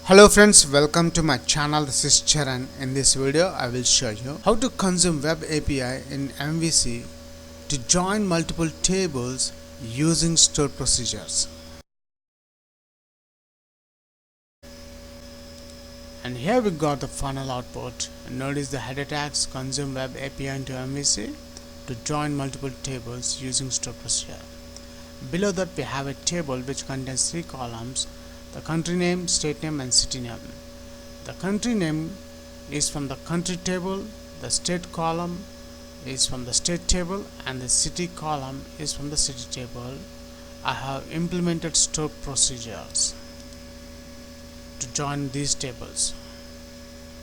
Hello friends, welcome to my channel. This is Charan. In this video I will show you how to consume web API in MVC to join multiple tables using stored procedures. And here we got the final output. Notice the header tags consume web API into MVC to join multiple tables using stored procedure. Below that we have a table which contains 3 columns: the country name, state name and city name. The country name is from the country table, the state column is from the state table, and the city column is from the city table. I have implemented stored procedures to join these tables.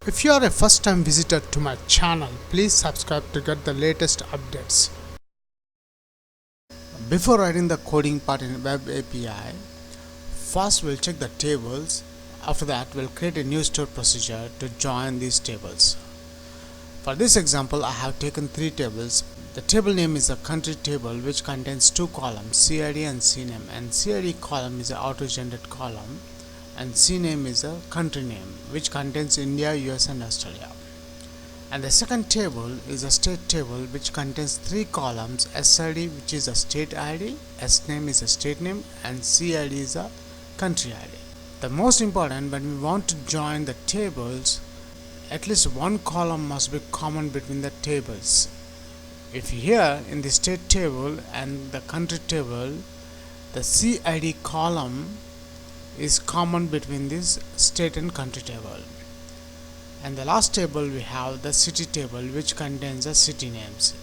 If you are a first time visitor to my channel, please subscribe to get the latest updates. Before writing the coding part in web API, first we'll check the tables. After that we'll create a new stored procedure to join these tables. For this example I have taken 3 tables. The table name is a country table which contains 2 columns, CID and CNAME, and CID column is an auto-generated column and CNAME is a country name which contains India, US and Australia. And the second table is a state table which contains 3 columns: SID which is a state ID, SNAME is a state name and CID is a country ID. The most important, when we want to join the tables, at least one column must be common between the tables. If here in the state table and the country table, the CID column is common between this state and country table. And the last table we have the city table which contains the city names.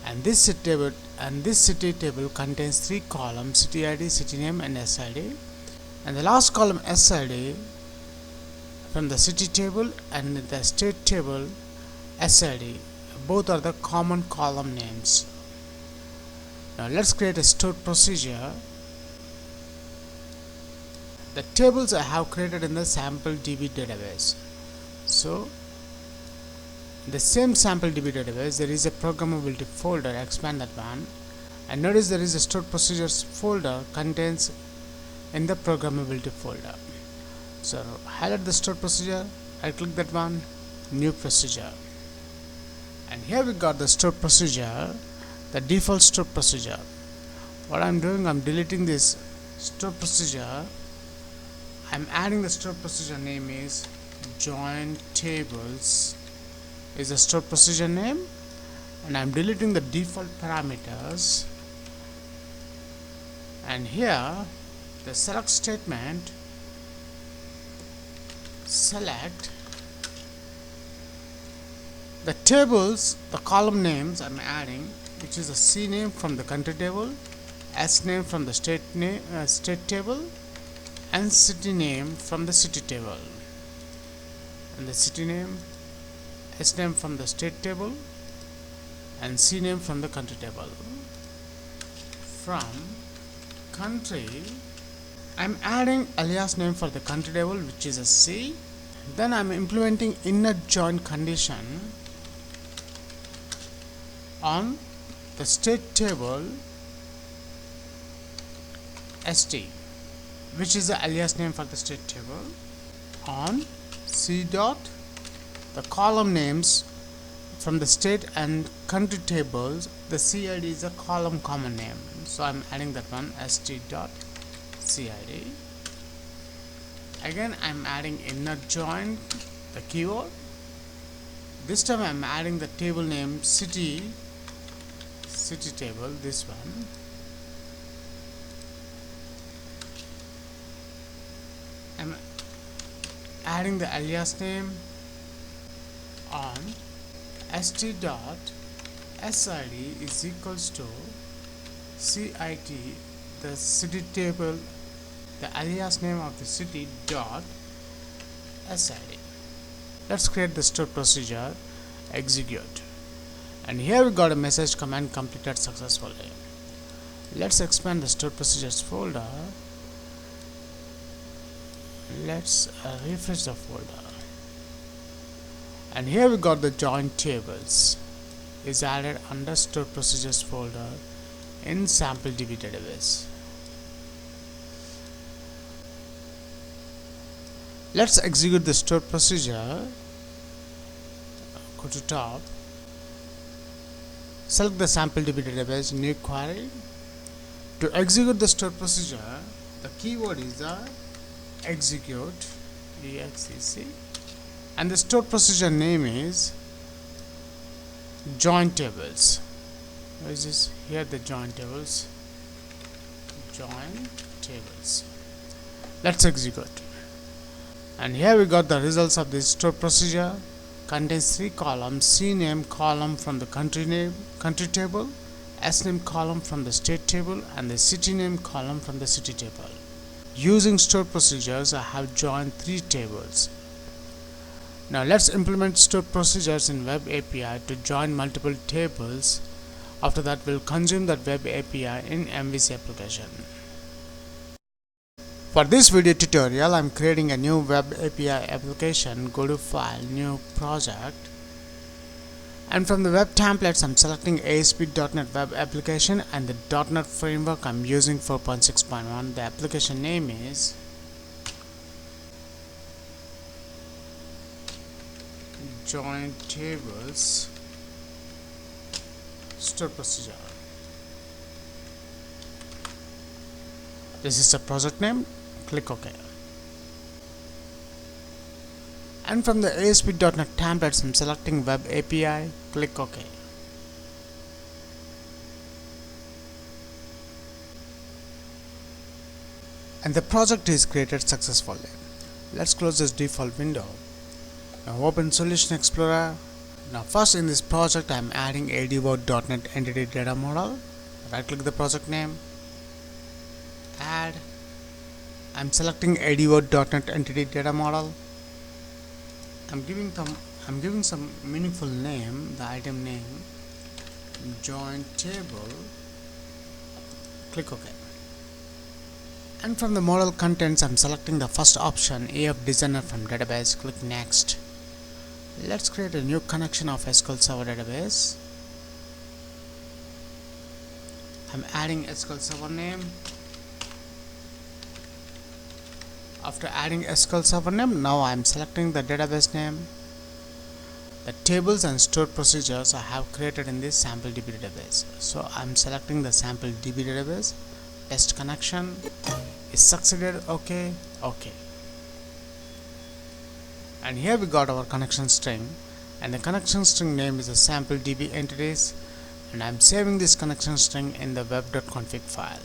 And this city table contains 3 columns: city ID, city name and SID. And the last column SID from the city table and the state table SID, both are the common column names. Now let's create a stored procedure. The tables I have created in the sample DB database. So in the same sample DB database there is a programmability folder. Expand that one and notice there is a stored procedures folder contains in the programmability folder. So highlight the stored procedure, I click that one, new procedure, and here we got the stored procedure, the default stored procedure. What I'm doing, I'm deleting this stored procedure. I'm adding the stored procedure name is join tables is a stored procedure name, and I'm deleting the default parameters. And here the select statement, select the tables, the column names I'm adding, which is a C name from the country table, S name from the state table, and city name from the city table. And the city name, S name from the state table, and C name from the country table. From country, I'm adding alias name for the country table which is a C. Then I'm implementing inner join condition on the state table ST, which is the alias name for the state table, on C dot the column names from the state and country tables. The CID is a column common name, so I'm adding that one, st dot CID. Again I'm adding inner join, the keyword. This time I'm adding the table name city table, this one. I'm adding the alias name on st dot SID is equals to CIT, the city table, the alias name of the city dot SID. Let's create the stored procedure, execute, and here we got a message: command completed successfully. Let's expand the stored procedures folder. Let's refresh the folder, and here we got the join tables is added under stored procedures folder in sample DB database. Let's execute the stored procedure. Go to top, select the sample DB database, new query. To execute the stored procedure, the keyword is the execute, exec, and the stored procedure name is join tables. Where is this? Here the join tables. Join tables. Let's execute. And here we got the results of this stored procedure. Contains 3 columns: CNAME column from the country table, SNAME column from the state table, and the city name column from the city table. Using stored procedures, I have joined 3 tables. Now let's implement stored procedures in Web API to join multiple tables. After that, we'll consume that Web API in MVC application. For this video tutorial, I'm creating a new Web API application. Go to File, New Project, and from the Web Templates, I'm selecting ASP.NET Web Application, and the .NET Framework I'm using 4.6.1. The application name is Join Tables Stored Procedure. This is the project name. Click OK. And from the ASP.NET Templates, I'm selecting Web API. Click OK. And the project is created successfully. Let's close this default window. Now open Solution Explorer. Now first in this project, I'm adding ADO.NET Entity Data Model. Right click the project name, add. I'm selecting ADO.NET Entity Data Model. I'm giving some meaningful name, the item name, join table. Click OK. And from the model contents, I'm selecting the first option, AF Designer from database. Click Next. Let's create a new connection of SQL Server database. I'm adding SQL Server name. After adding SQL Server name, now I'm selecting the database name, the tables and stored procedures I have created in this sample DB database. So I'm selecting the sample DB database. Test connection is succeeded. OK. And here we got our connection string, and the connection string name is the sample DB entities, and I'm saving this connection string in the web.config file.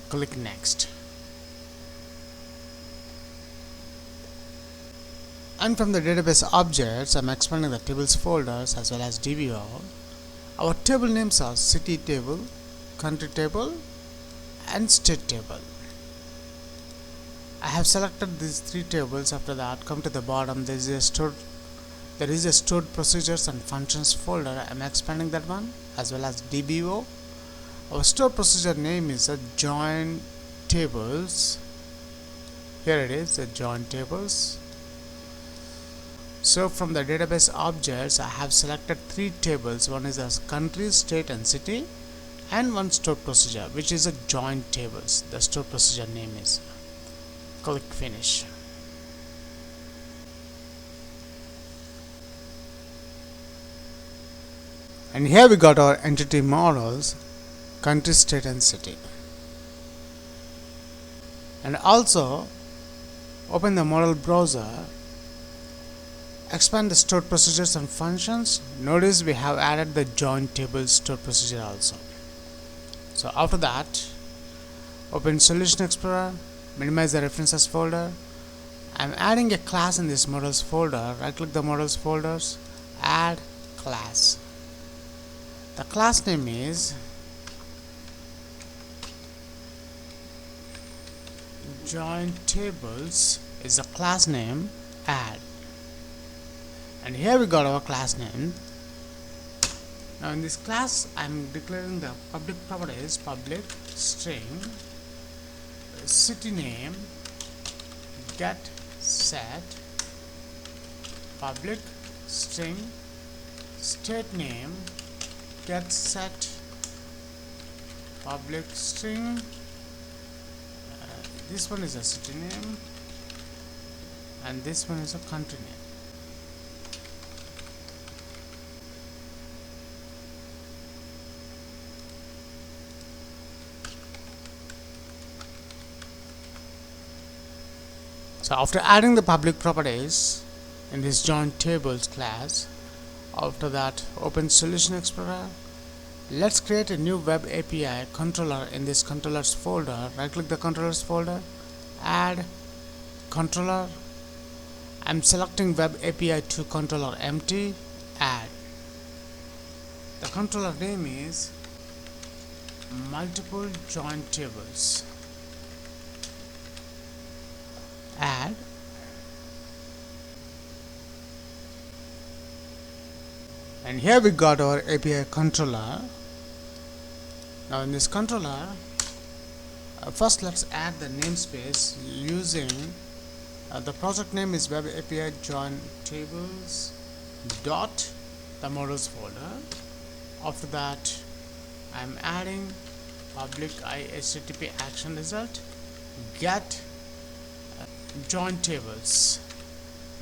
Click Next. And from the database objects, I'm expanding the tables folders as well as DBO. Our table names are city table, country table, and state table. I have selected these 3 tables. After that, come to the bottom. There is a stored procedures and functions folder. I'm expanding that one as well as DBO. Our stored procedure name is a join tables. Here it is, the join tables. So from the database objects, I have selected 3 tables. One is as country, state, and city, and one stored procedure, which is a join tables. The stored procedure name is. Click Finish. And here we got our entity models, country, state, and city. And also open the model browser, expand the stored procedures and functions. Notice we have added the join tables stored procedure also. So after that, open Solution Explorer, minimize the references folder. I'm adding a class in this models folder. Right click the models folders, add class. The class name is join tables is the class name, add. And here we got our class name. Now in this class, I'm declaring the public properties, public string, city name, get set, public string, state name, get set, public string, this one is a city name, and this one is a country name. So after adding the public properties in this join tables class, after that open Solution Explorer. Let's create a new web API controller in this controllers folder. Right click the controllers folder, add controller. I'm selecting web API to controller empty, add. The controller name is multiple join tables, add. And here we got our API controller. Now in this controller, first let's add the namespace using the project name is web API join tables dot the models folder. After that, I'm adding public HTTP action result get join tables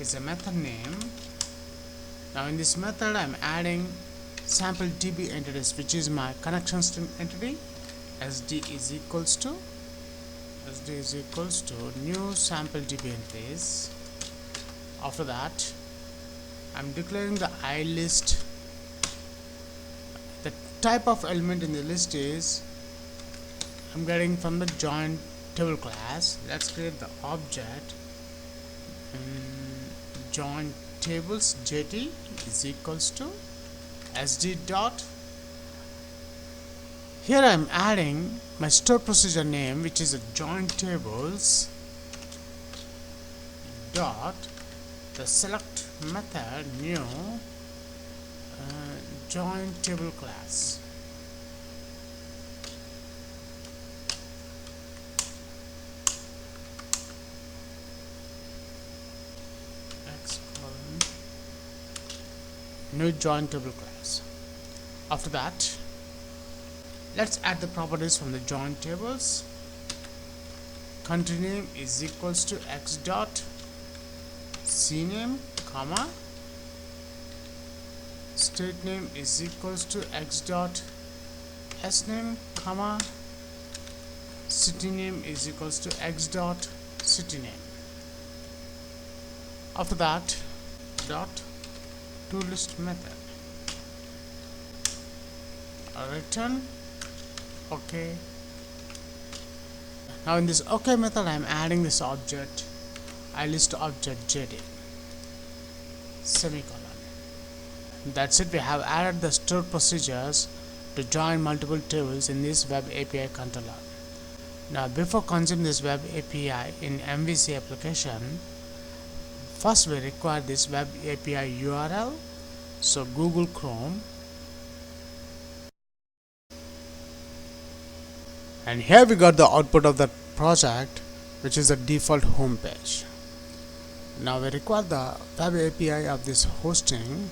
is a method name. Now in this method I'm adding sample DB entities, which is my connection string entity. SD is equals to new sample DB entities. After that I'm declaring the iList. The type of element in the list is I'm getting from the join table class. Let's create the object join tables JT is equals to SD dot. Here I am adding my store procedure name, which is a join tables dot the select method new join table class. New join table class. After that, let's add the properties from the join tables. Country name is equals to x dot cname, comma. State name is equals to x dot sname, comma. City name is equals to x dot city name. After that, dot to list method, return OK. Now in this OK method I am adding this object iList object JD semicolon. That's it. We have added the stored procedures to join multiple tables in this web API controller. Now before consuming this web API in MVC application, first we require this web API URL. So Google Chrome, and here we got the output of the project, which is the default home page. Now we require the web API of this hosting.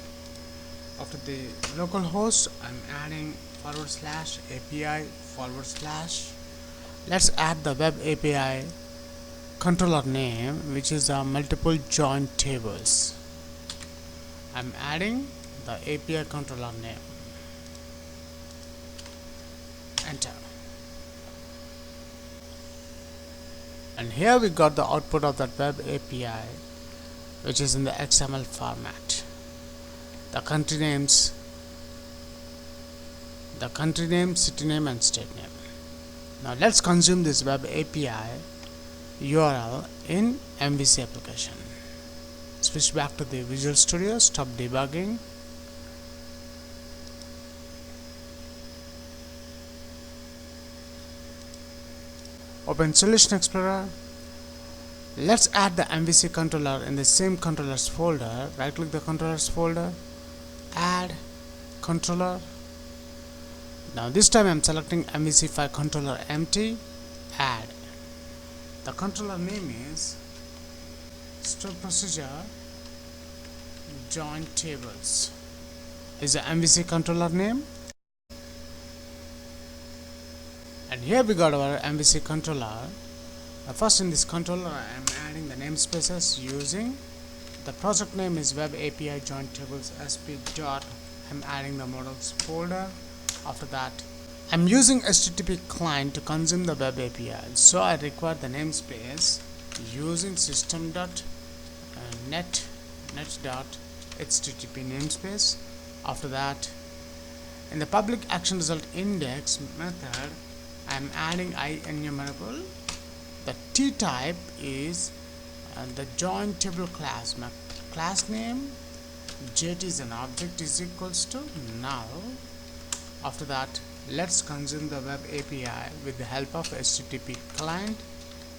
After the local host, I'm adding /API/. Let's add the web API controller name, which is the multiple join tables. I'm adding the API controller name. Enter. And here we got the output of that web API, which is in the XML format. The country names, city name and state name. Now let's consume this web API URL in MVC application. Switch back to the Visual Studio, stop debugging. Open Solution Explorer. Let's add the MVC controller in the same controllers folder. Right click the controllers folder, add controller. Now this time I'm selecting MVC file controller empty, add. The controller name is store procedure join tables is the MVC controller name. And here we got our MVC controller. First in this controller I am adding the namespace namespaces using the project name is web API join tables sp dot. I'm adding the models folder. After that, I'm using HTTP client to consume the web API, so I require the namespace using system dot net dot HTTP namespace. After that, in the public action result index method, I'm adding IEnumerable. The T type is the join table class. My class name jet is an object is equals to null. After that, let's consume the web API with the help of HTTP client.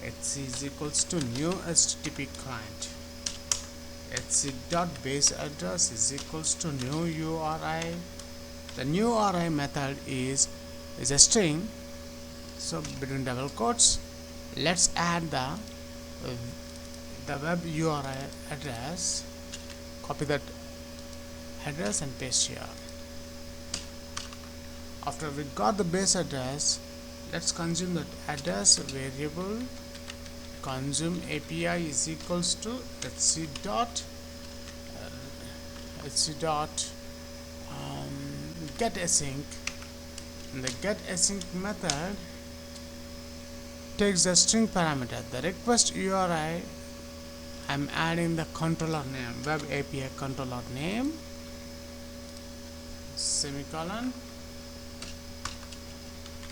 H is equals to new HTTP client. HC dot base address is equals to new URI. The new URI method is a string, so between double quotes, let's add the web URI address. Copy that address and paste here. After we got the base address, let's consume that address variable. Consume API is equals to hc dot get async, and the get async method takes the string parameter. The request URI, I'm adding the controller name, web API controller name, semicolon,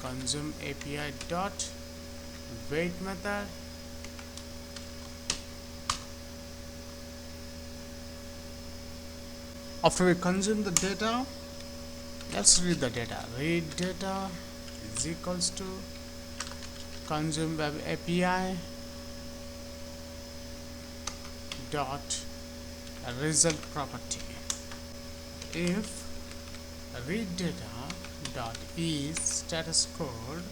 consume API dot wait method. After we consume the data, let's read the data. Read data is equals to consume web API dot result property. If read data dot is status code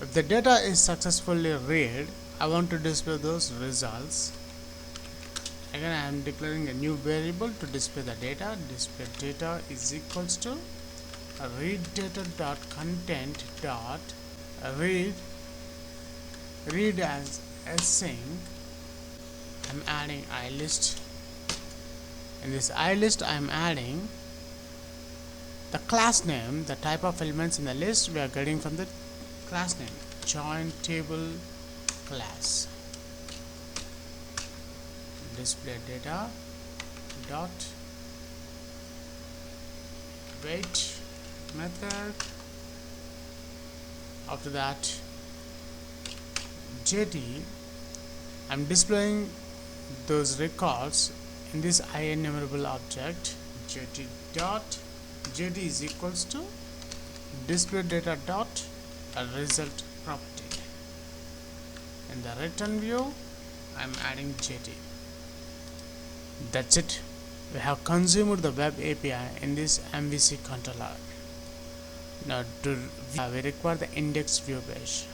if the data is successfully read, I want to display those results. Again, I am declaring a new variable to display the data. Display data is equals to read data dot content dot read as async. I'm adding ilist. In this ilist, I'm adding the class name, the type of elements in the list we are getting from the class name, join table class. Display data dot wait method. After that, JT, I'm displaying those records in this IEnumerable object. JT is equals to display data dot result property. In the return view, I'm adding JT. That's it. We have consumed the web API in this MVC controller. Now we require the index view page.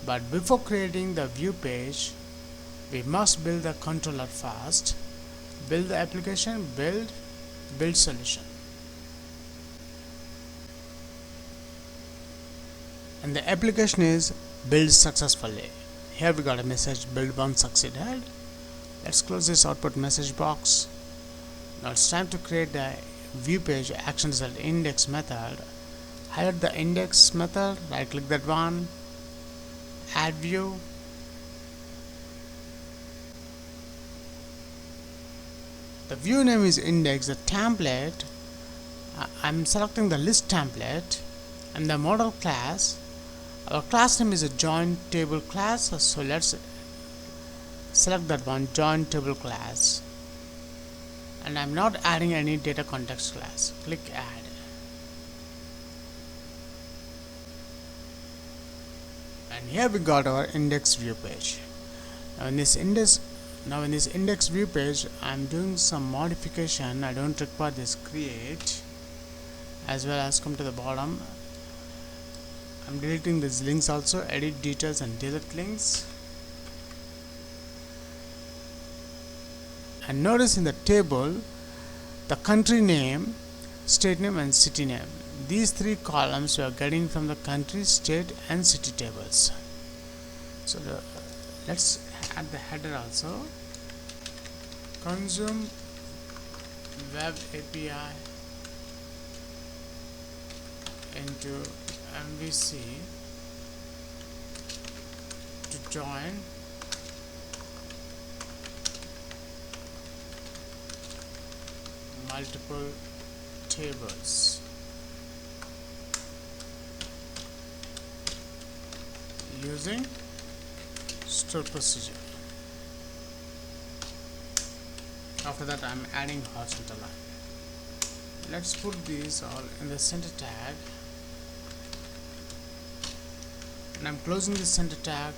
But before creating the view page, we must build the controller first. Build the application, build solution. And the application is built successfully. Here we got a message, build one succeeded. Let's close this output message box. Now it's time to create the view page action result index method. Highlight the index method, right click that one, add view. The view name is index. The template, I'm selecting the list template, and the model class, our class name is a join table class, so let's select that one, join table class, and I'm not adding any data context class. Click add. And here we got our index view page. Now in this index view page, I'm doing some modification. I don't require this create, as well as come to the bottom. I'm deleting these links also, edit details and delete links. And notice in the table, the country name, state name and city name, these three columns we are getting from the country, state and city tables. So let's add the header also. Consume web API into MVC to join multiple tables using store procedure. After that, I'm adding horizontal line. Let's put these all in the center tag, and I'm closing the center tag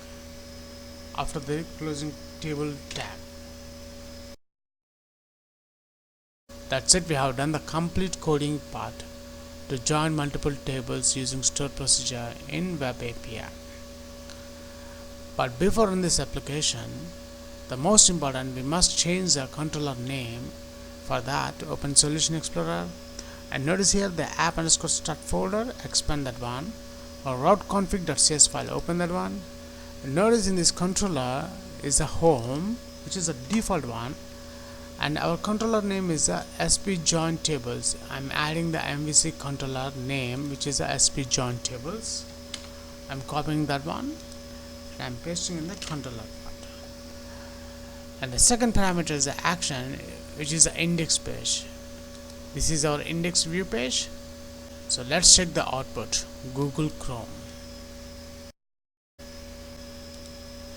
after the closing table tag. That's it. We have done the complete coding part to join multiple tables using store procedure in web API. But before in this application, the most important, we must change the controller name. For that, open Solution Explorer and notice here the app underscore start folder, expand that one, or route config.cs file, open that one. And notice in this controller is a home, which is a default one, and our controller name is a SP join tables. I'm adding the MVC controller name, which is a SP join tables. I'm copying that one and I'm pasting in the controller part. And the second parameter is the action, which is the index page. This is our index view page. So let's check the output, Google Chrome.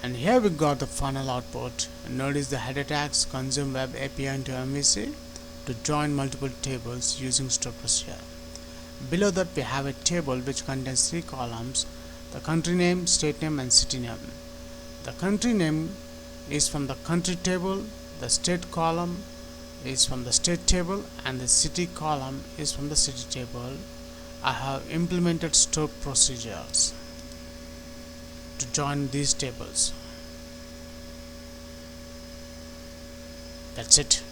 And here we got the final output. And notice the header tags, consume web API into MVC to join multiple tables using store procedure. Below that we have a table which contains three columns: the country name, state name and city name. The country name is from the country table, the state column is from the state table, and the city column is from the city table. I have implemented store procedures to join these tables. That's it.